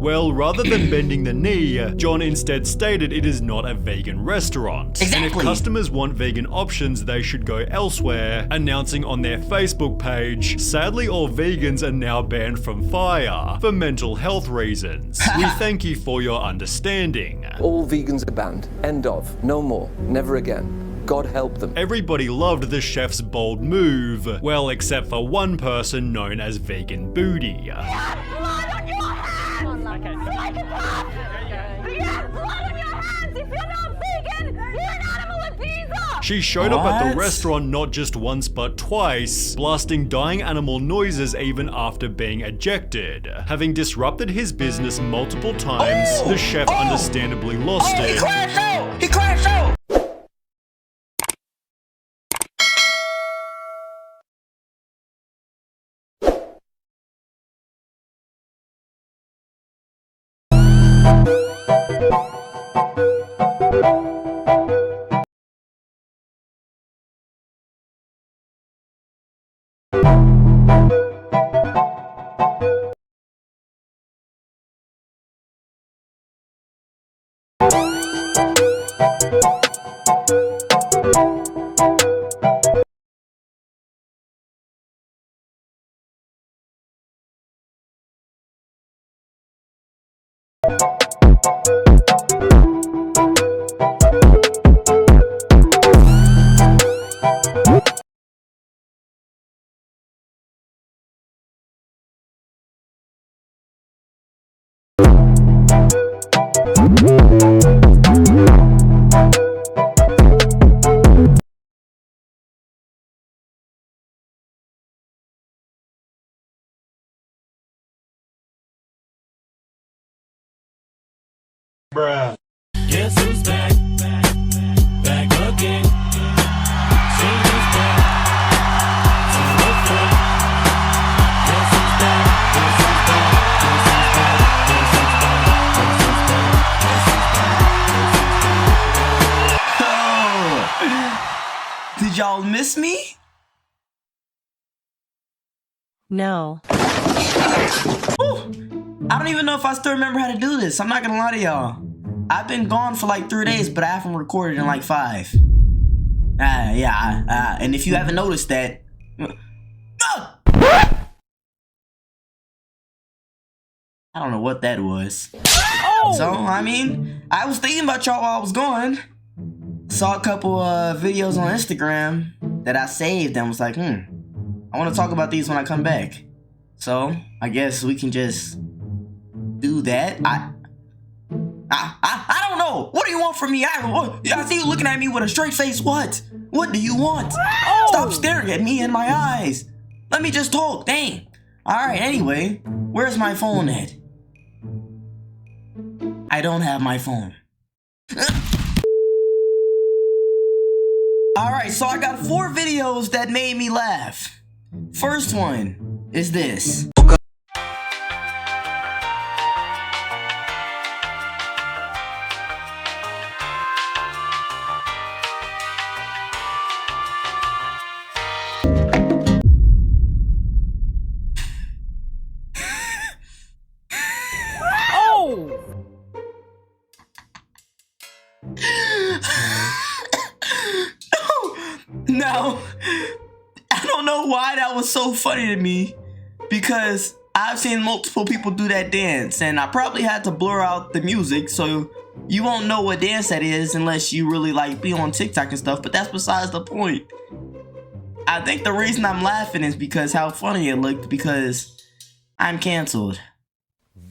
Well, rather than bending the knee, John instead stated it is not a vegan restaurant. Exactly. And if customers want vegan options, they should go elsewhere, announcing on their Facebook page, sadly all vegans are now banned from fire for mental health reasons. We thank you for your understanding. All vegans are banned. End of. No more. Never again. God help them. Everybody loved the chef's bold move, well, except for one person known as Vegan Booty. She showed up at the restaurant not just once but twice, blasting dying animal noises even after being ejected. Having disrupted his business multiple times, the chef understandably lost it. He crashed out! He crashed out! Bruh. Guess who's back? Back again. See who's back. See what's back. Guess who's back? Guess who's back? Guess who's back? Guess who's back? Guess who's back? Guess who's back? Did y'all miss me? No. Ooh, I don't even know if I still remember how to do this. I'm not gonna lie to y'all. I've been gone for like 3 days, but I haven't recorded in like 5. And if you haven't noticed that, I don't know what that was. So, I mean, I was thinking about y'all while I was gone. Saw a couple videos on Instagram that I saved and was like, I want to talk about these when I come back. So, I guess we can just do that. I don't know. What do you want from me? I see you looking at me with a straight face. What? What do you want? Stop staring at me in my eyes. Let me just talk. Dang. Alright, anyway. Where's my phone at? I don't have my phone. Alright, so I got 4 videos that made me laugh. First one is this. Now, I don't know why that was so funny to me, because I've seen multiple people do that dance, and I probably had to blur out the music, so you won't know what dance that is unless you really like be on TikTok and stuff, but that's besides the point. I think the reason I'm laughing is because how funny it looked, because I'm canceled.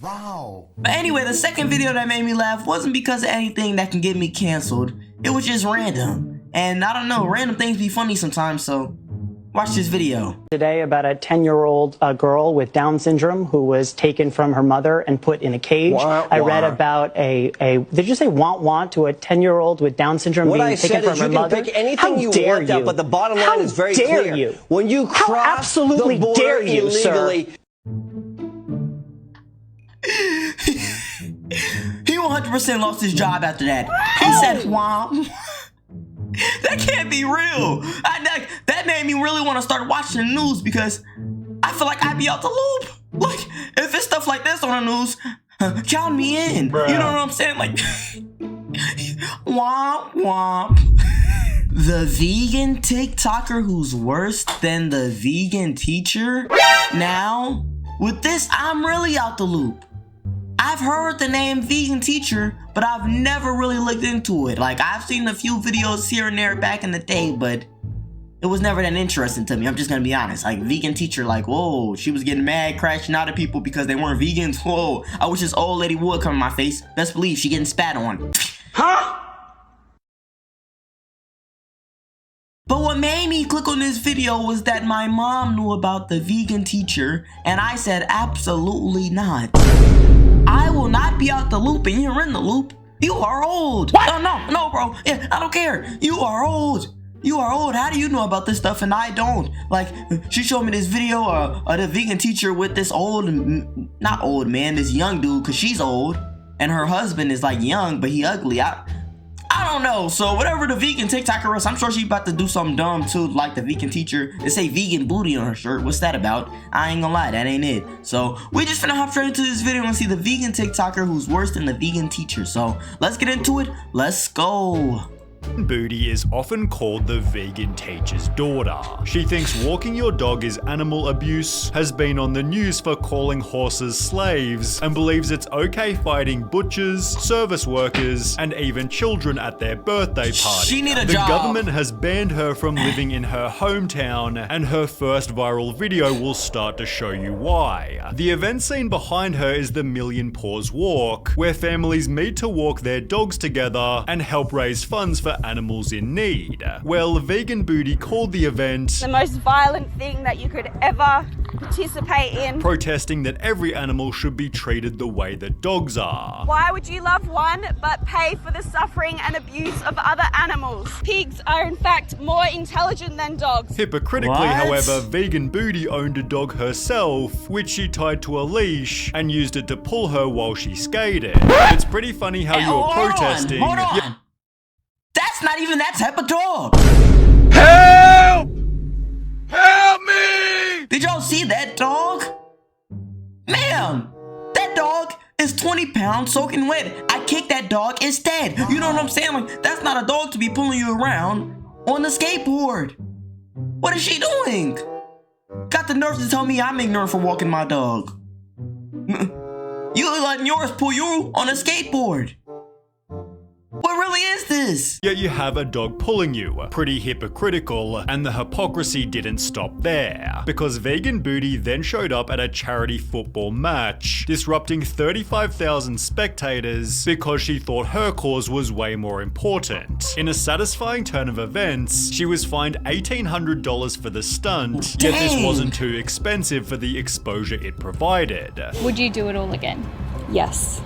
Wow. But anyway, the second video that made me laugh wasn't because of anything that can get me canceled. It was just random. And I don't know, random things be funny sometimes, so watch this video. Today about a 10-year-old girl with Down syndrome who was taken from her mother and put in a cage. I read about did you say want to a 10-year-old with Down syndrome being taken from her mother? What I said is you can pick anything you want out, but the bottom line is very clear. How dare you? When you cross the border illegally, He 100% lost his job after that. He said, "Womp." That can't be real. That made me really want to start watching the news, because I feel like I'd be out the loop. Like, if it's stuff like this on the news, count me in. Bruh. You know what I'm saying? Like, womp womp. The vegan TikToker who's worse than the vegan teacher? Now, with this, I'm really out the loop. I've heard the name vegan teacher, but I've never really looked into it. Like, I've seen a few videos here and there back in the day, but it was never that interesting to me. I'm just gonna be honest. Like, vegan teacher, like, whoa, she was getting mad, crashing out at people because they weren't vegans. Whoa, I wish this old lady would come in my face. Best believe she getting spat on. Huh? But what made me click on this video was that my mom knew about the vegan teacher, and I said absolutely not. I will not be out the loop and you're in the loop. You are old. What? No, bro. Yeah, I don't care. You are old. You are old. How do you know about this stuff and I don't? Like, she showed me this video of the vegan teacher with this old, not old man, this young dude, because she's old, and her husband is like young, but he ugly. I don't know. So whatever the vegan TikToker is, I'm sure she about to do something dumb too, like the vegan teacher. They say vegan booty on her shirt. What's that about? I ain't gonna lie, that ain't it. So we just finna hop straight into this video and see the vegan TikToker who's worse than the vegan teacher. So let's get into it. Let's go. Booty is often called the vegan teacher's daughter. She thinks walking your dog is animal abuse, has been on the news for calling horses slaves, and believes it's okay fighting butchers, service workers, and even children at their birthday party. She need a The job. government has banned her from living in her hometown, and her first viral video will start to show you why. The event scene behind her is the Million Paws Walk, where families meet to walk their dogs together and help raise funds for animals in need. Well, Vegan Booty called the event the most violent thing that you could ever participate in, protesting that every animal should be treated the way that dogs are. Why would you love one but pay for the suffering and abuse of other animals? Pigs are in fact more intelligent than dogs. Hypocritically, What? however, Vegan Booty owned a dog herself, which she tied to a leash and used it to pull her while she skated. It's pretty funny how you're protesting. Hold on. That's not even that type of dog. Help! Help me! Did y'all see that dog? Ma'am, that dog is 20 pounds soaking wet. I kicked that dog instead. You know what I'm saying? Like, that's not a dog to be pulling you around on the skateboard. What is she doing? Got the nerve to tell me I'm ignorant for walking my dog. You letting yours pull you on a skateboard. What really is this? Yet you have a dog pulling you. Pretty hypocritical, and the hypocrisy didn't stop there, because Vegan Booty then showed up at a charity football match, disrupting 35,000 spectators because she thought her cause was way more important. In a satisfying turn of events, she was fined $1,800 for the stunt, yet this Dang. wasn't too expensive for the exposure it provided. Would you do it all again? Yes.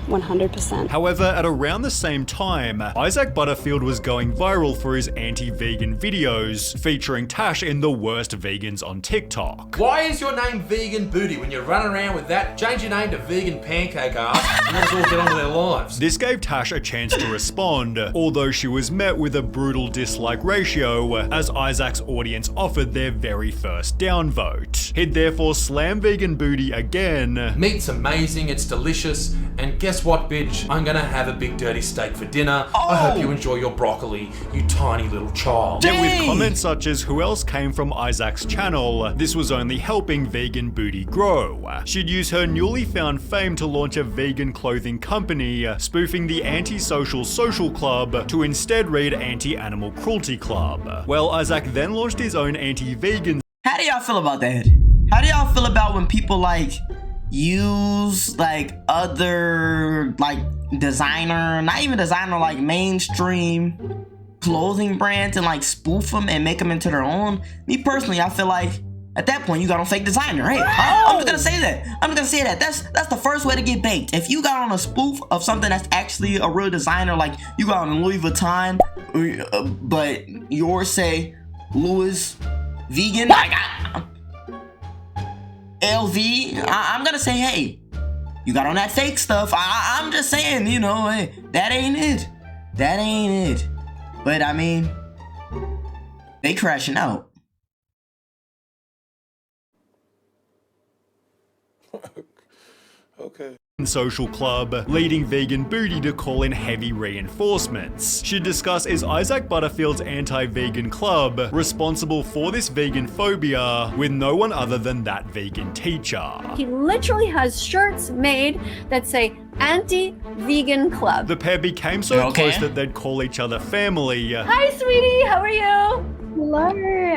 100%. However, at around the same time, Isaac Butterfield was going viral for his anti-vegan videos, featuring Tash in the worst vegans on TikTok. Why is your name Vegan Booty when you run around with that? Change your name to Vegan Pancake Ass and let's all get on with their lives. This gave Tash a chance to respond, although she was met with a brutal dislike ratio as Isaac's audience offered their very first downvote. He'd therefore slam Vegan Booty again. Meat's amazing, it's delicious, and guess what, bitch? I'm gonna have a big dirty steak for dinner. I hope you enjoy your broccoli, you tiny little child. Yet with comments such as who else came from Isaac's channel, this was only helping Vegan Booty grow. She'd use her newly found fame to launch a vegan clothing company, spoofing the Anti-Social Social Club to instead read Anti-Animal Cruelty Club. Well, Isaac then launched his own anti-vegan. How do y'all feel about that? How do y'all feel about when people like use like other like designer, not even designer, like mainstream clothing brands and like spoof them and make them into their own? Me personally, I feel like at that point you got on fake designer. Hey, I'm just gonna say that. I'm just gonna say that. That's the first way to get baked. If you got on a spoof of something that's actually a real designer, like you got on Louis Vuitton, but yours say Louis Vegan, LV, I'm gonna say, hey, you got on that fake stuff. I'm just saying, you know, hey, that ain't it. That ain't it. But I mean, they crashing out. Okay. social club, leading Vegan Booty to call in heavy reinforcements. She'd discuss is Isaac Butterfield's anti-vegan club responsible for this vegan phobia with no one other than that vegan teacher. He literally has shirts made that say anti-vegan club. The pair became so close that they'd call each other family. Hi sweetie, how are you? Hello.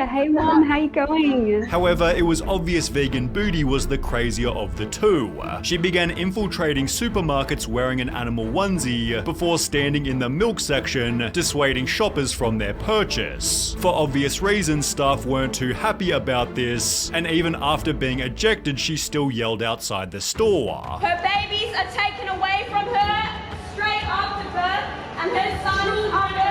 Hey mom, how you going? However, it was obvious Vegan Booty was the crazier of the two. She began infiltrating supermarkets wearing an animal onesie before standing in the milk section, dissuading shoppers from their purchase. For obvious reasons, staff weren't too happy about this, and even after being ejected, she still yelled outside the store. Her babies are taken away from her straight after birth, and her sons are murdered.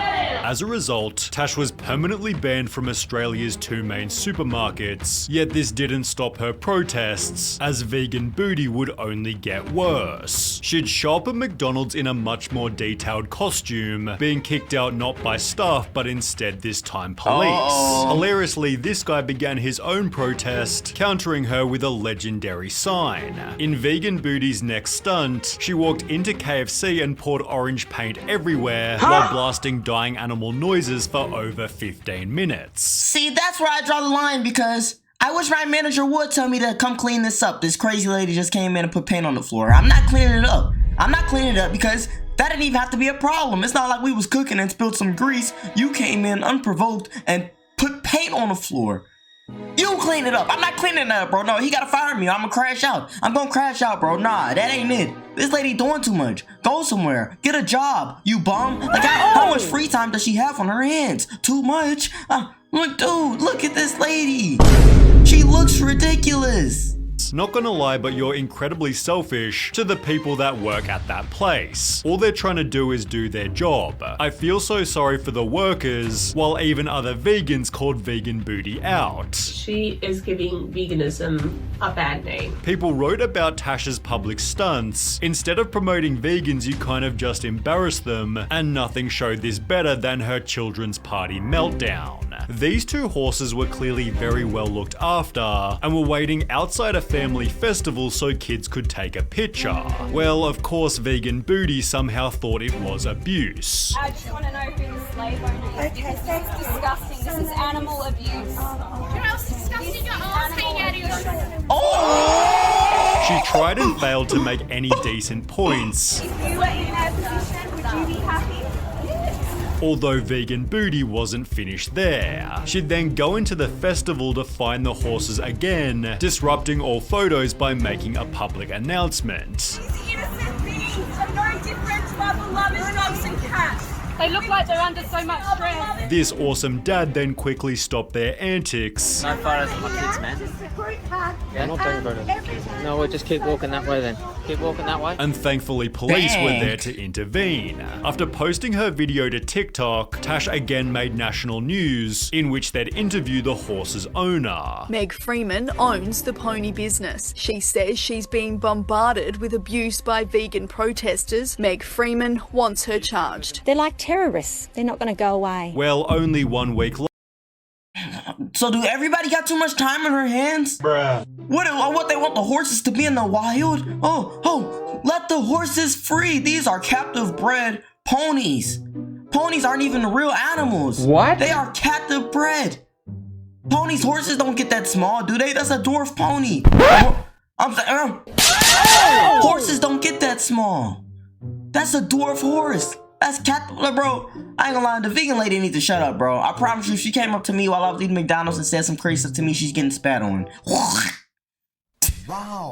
As a result, Tash was permanently banned from Australia's two main supermarkets, yet this didn't stop her protests, as Vegan Booty would only get worse. She'd show up at McDonald's in a much more detailed costume, being kicked out not by staff but instead this time police. Hilariously, this guy began his own protest, countering her with a legendary sign. In Vegan Booty's next stunt, she walked into KFC and poured orange paint everywhere while blasting dying animal noises for over 15 minutes. See, that's where I draw the line, because I wish my manager would tell me to come clean this up. This crazy lady just came in and put paint on the floor. I'm not cleaning it up. I'm not cleaning it up because that didn't even have to be a problem. It's not like we was cooking and spilled some grease. You came in unprovoked and put paint on the floor. You clean it up. I'm not cleaning it up, bro. No, he gotta fire me. I'm gonna crash out. I'm gonna crash out, bro. Nah, that ain't it. This lady doing too much. Go somewhere. Get a job, you bum. Like, how much free time does she have on her hands? Too much. Look, dude, look at this lady. She looks ridiculous. Not gonna lie, but you're incredibly selfish to the people that work at that place. All they're trying to do is do their job. I feel so sorry for the workers, while even other vegans called Vegan Booty out. She is giving veganism a bad name. People wrote about Tash's public stunts. Instead of promoting vegans, you kind of just embarrassed them, and nothing showed this better than her children's party meltdown. These two horses were clearly very well looked after, and were waiting outside a family festival so kids could take a picture. Well, of course, Vegan Booty somehow thought it was abuse. I just want to know who the slave owner is. Okay, that's disgusting. This is animal abuse. You know what's disgusting? Your arms hanging out of your She tried and failed to make any decent points. If you were in their position, would you be happy? Although Vegan Booty wasn't finished there. She'd then go into the festival to find the horses again, disrupting all photos by making a public announcement. These innocent beings are no different to our beloved dogs and cats. They look like they're under so much stress. This awesome dad then quickly stopped their antics. No photos of my kids, man. Yeah, not taking photos. No, we'll just keep walking that way then. Keep walking that way. And thankfully police were there to intervene. After posting her video to TikTok, Tash again made national news, in which they'd interview the horse's owner. Meg Freeman owns the pony business. She says she's being bombarded with abuse by vegan protesters. Meg Freeman wants her charged. They're like terrorists. They're not going to go away. Well, only 1 week later. So do everybody got too much time on her hands? Bruh. What they want the horses to be in the wild? Oh, let the horses free. These are captive bred ponies. Ponies aren't even real animals. What? They are captive bred. Horses don't get that small, do they? That's a dwarf pony. Horses don't get that small. That's a dwarf horse. That's bro. I ain't gonna lie, the vegan lady needs to shut up, bro. I promise you, if she came up to me while I was eating McDonald's and said some crazy stuff to me, she's getting spat on. Wow.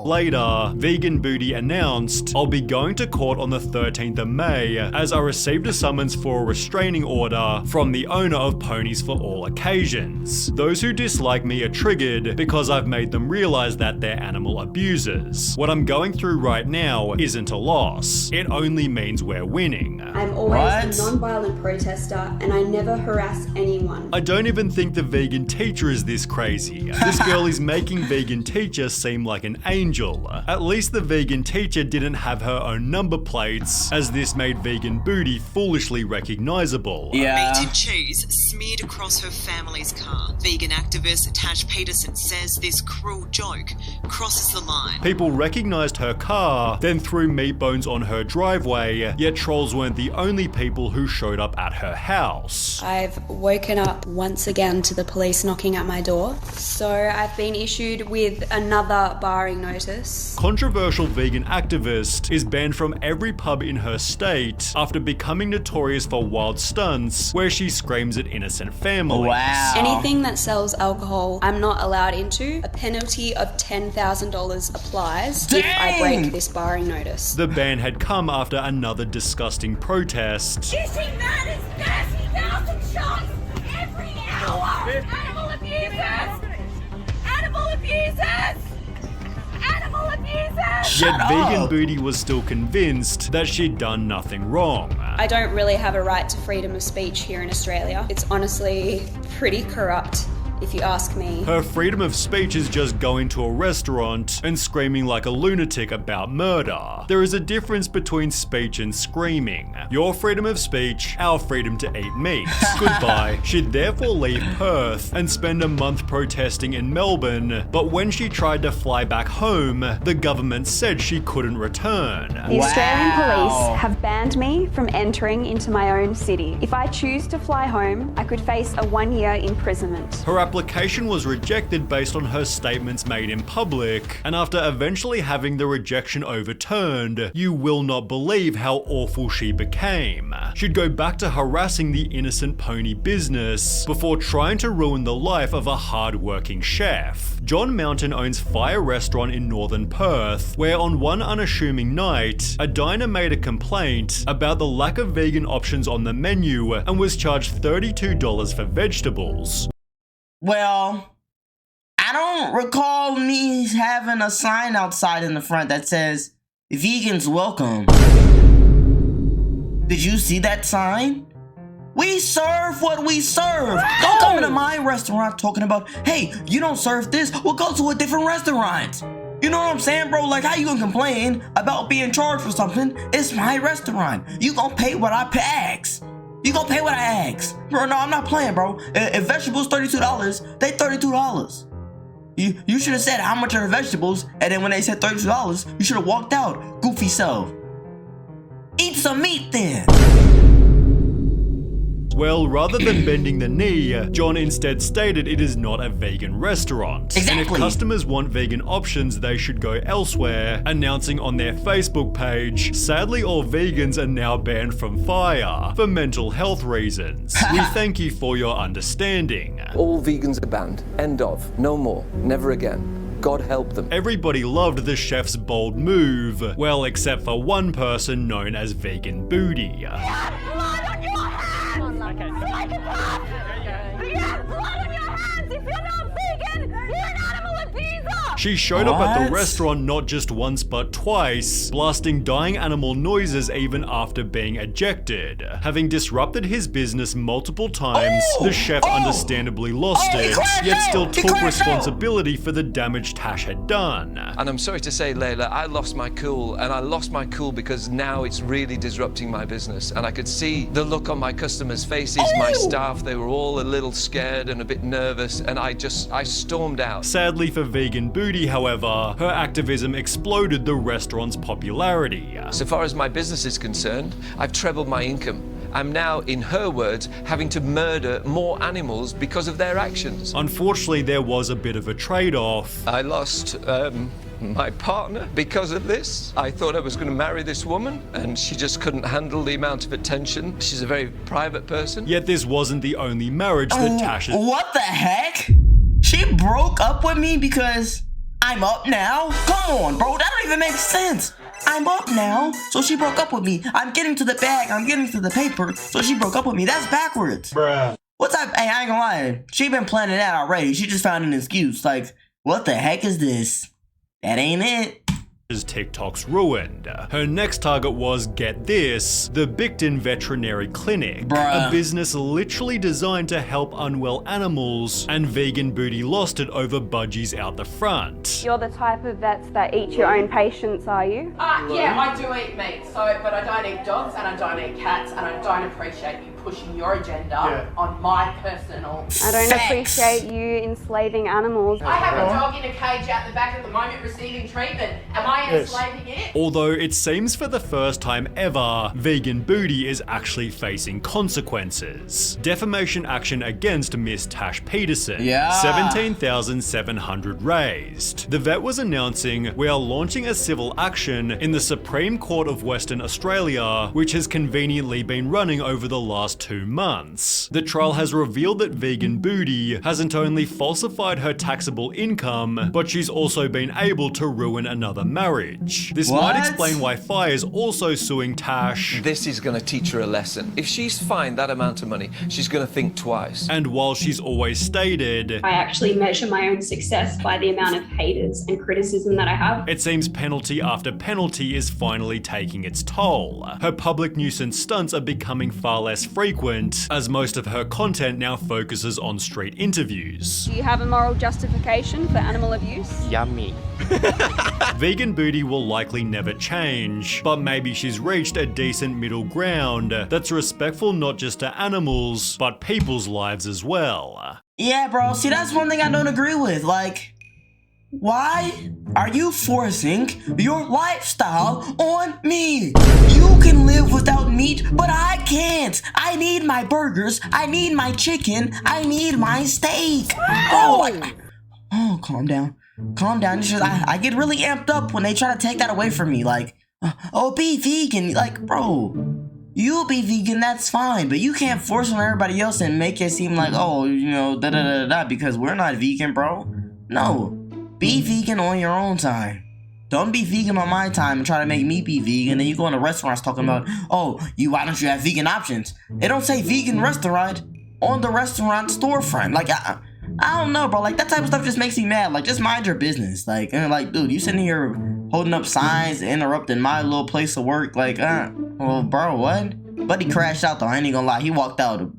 Later, Vegan Booty announced, "I'll be going to court on the 13th of May as I received a summons for a restraining order from the owner of Ponies for All Occasions. Those who dislike me are triggered because I've made them realize that they're animal abusers. What I'm going through right now isn't a loss. It only means we're winning." I'm always a non-violent protester and I never harass anyone. I don't even think the vegan teacher is this crazy. This girl is making vegan teacher seem like an angel. At least the vegan teacher didn't have her own number plates, as this made vegan booty foolishly recognizable. Meat and cheese smeared across her family's car. Vegan activist Tash Peterson says this cruel joke crosses the line. People recognized her car, then threw meat bones on her driveway, yet trolls weren't the only people who showed up at her house. I've woken up once again to the police knocking at my door, so I've been issued with another barring notice. Controversial vegan activist is banned from every pub in her state after becoming notorious for wild stunts where she screams at innocent families. Wow. Anything that sells alcohol, I'm not allowed into. A penalty of $10,000 applies if I break this barring notice. The ban had come after another disgusting protest. You think that is 30,000 shots every hour? Animal abusers! Animal abusers! Animal abusers! Yet vegan booty was still convinced that she'd done nothing wrong. I don't really have a right to freedom of speech here in Australia. It's honestly pretty corrupt, if you ask me. Her freedom of speech is just going to a restaurant and screaming like a lunatic about murder. There is a difference between speech and screaming. Your freedom of speech, our freedom to eat meat. Goodbye. She'd therefore leave Perth and spend a month protesting in Melbourne, but when she tried to fly back home, the government said she couldn't return. The Australian police have banned me from entering into my own city. If I choose to fly home, I could face a 1-year imprisonment. Her application was rejected based on her statements made in public, and after eventually having the rejection overturned, you will not believe how awful she became. She'd go back to harassing the innocent pony business before trying to ruin the life of a hard-working chef. John Mountain owns Fire Restaurant in northern Perth, where on one unassuming night, a diner made a complaint about the lack of vegan options on the menu and was charged $32 for vegetables. Well, I don't recall me having a sign outside in the front that says, "Vegans welcome." Did you see that sign? We serve what we serve. Don't come into my restaurant talking about, hey, you don't serve this, we'll go to a different restaurant. You know what I'm saying, bro? Like, how you gonna complain about being charged for something? It's my restaurant. You gonna pay what I ask. You gonna pay what I ask. Bro, no, I'm not playing, bro. If vegetables $32, they $32. You should have said how much are the vegetables, and then when they said $32, you should have walked out, goofy self. Eat some meat then. Well, rather than bending the knee, John instead stated it is not a vegan restaurant. Exactly. And if customers want vegan options, they should go elsewhere, announcing on their Facebook page, sadly all vegans are now banned from Fire for mental health reasons. We thank you for your understanding. All vegans are banned. End of. No more. Never again. God help them. Everybody loved the chef's bold move, well, except for one person known as Vegan Booty. Okay. Psychopath! You have blood on your hands! If you're not vegan, you're an animal abuser! She showed up at the restaurant not just once but twice, blasting dying animal noises even after being ejected. Having disrupted his business multiple times, the chef understandably lost it, yet still took responsibility for the damage Tash had done. And I'm sorry to say, Layla, I lost my cool, and I lost my cool because now it's really disrupting my business. And I could see the look on my customers' faces, my staff, they were all a little scared and a bit nervous, and I stormed out. Sadly for Vegan Booty, however, her activism exploded the restaurant's popularity. So far as my business is concerned, I've trebled my income. I'm now, in her words, having to murder more animals because of their actions. Unfortunately, there was a bit of a trade-off. I lost my partner because of this. I thought I was going to marry this woman, and she just couldn't handle the amount of attention. She's a very private person. Yet this wasn't the only marriage that Tash had. What the heck? She broke up with me because I'm up now? Come on, bro. That don't even make sense. I'm up now, so she broke up with me. I'm getting to the bag. I'm getting to the paper, so she broke up with me. That's backwards. Bruh. What's up? Hey, I ain't gonna lie. She been planning that already. She just found an excuse. Like, what the heck is this? That ain't it. Tasha's TikToks ruined. Her next target was, get this, the Bicton Veterinary Clinic, a business literally designed to help unwell animals, and Vegan Booty lost it over budgies out the front. You're the type of vets that eat your own patients, are you? Yeah, I do eat meat, but I don't eat dogs and I don't eat cats, and I don't appreciate you pushing your agenda on my personal I don't appreciate you enslaving animals. I have a dog in a cage out the back at the moment receiving treatment. Am I enslaving it? Although it seems for the first time ever, Vegan Booty is actually facing consequences. Defamation action against Miss Tash Peterson. 17,700 raised. The vet was announcing, we are launching a civil action in the Supreme Court of Western Australia, which has conveniently been running over the last 2 months. The trial has revealed that Vegan Booty hasn't only falsified her taxable income, but she's also been able to ruin another marriage. This might explain why Fi is also suing Tash. This is going to teach her a lesson. If she's fined that amount of money, she's going to think twice. And while she's always stated, I actually measure my own success by the amount of haters and criticism that I have. it seems penalty after penalty is finally taking its toll. Her public nuisance stunts are becoming far less frequent, as most of her content now focuses on street interviews. Do you have a moral justification for animal abuse? Yummy. Vegan Booty will likely never change, but maybe she's reached a decent middle ground that's respectful not just to animals, but people's lives as well. Yeah, bro. See, that's one thing I don't agree with. Like, why are you forcing your lifestyle on me? You can live without meat, but I can't. I need my burgers. I need my chicken. I need my steak. Oh, calm down. Calm down. It's just, I get really amped up when they try to take that away from me. Like, oh, be vegan. Like, bro, you be vegan, that's fine. But you can't force on everybody else and make it seem like, oh, you know, da-da-da-da, because we're not vegan, bro. No. Be vegan on your own time. Don't be vegan on my time and try to make me be vegan. Then you go into restaurants talking about, oh, why don't you have vegan options? It don't say vegan restaurant on the restaurant storefront. Like, I don't know, bro. Like, that type of stuff just makes me mad. Like, just mind your business. Like, dude, you sitting here holding up signs, interrupting my little place of work. Like, well, bro, what? Buddy crashed out, though. I ain't even gonna lie. He walked out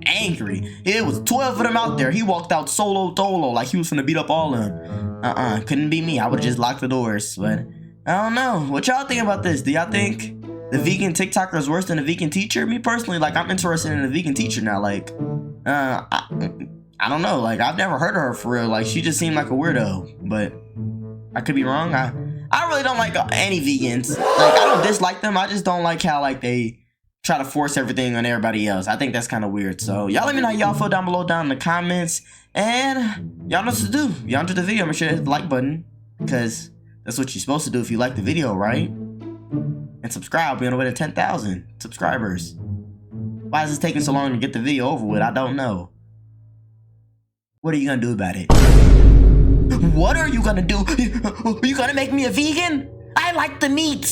angry. It was 12 of them out there. He walked out solo, like he was finna beat up all of them. Couldn't be me. I would've just locked the doors. But I don't know. What y'all think about this? Do y'all think the vegan TikToker is worse than a vegan teacher? Me personally, like, I'm interested in a vegan teacher now. Like, I don't know. Like, I've never heard of her for real. Like, she just seemed like a weirdo. But I could be wrong. I really don't like any vegans. Like, I don't dislike them. I just don't like how, like, they try to force everything on everybody else. I think that's kind of weird. So y'all let me know how y'all feel down below down in the comments. And y'all know what to do. Y'all enjoyed the video, make sure to hit the like button, because that's what you're supposed to do if you like the video, right? And subscribe. We're on the way to 10,000 subscribers. Why is this taking so long to get the video over with? I don't know. What are you gonna do about it? What are you gonna do? Are you gonna make me a vegan? I like the meat.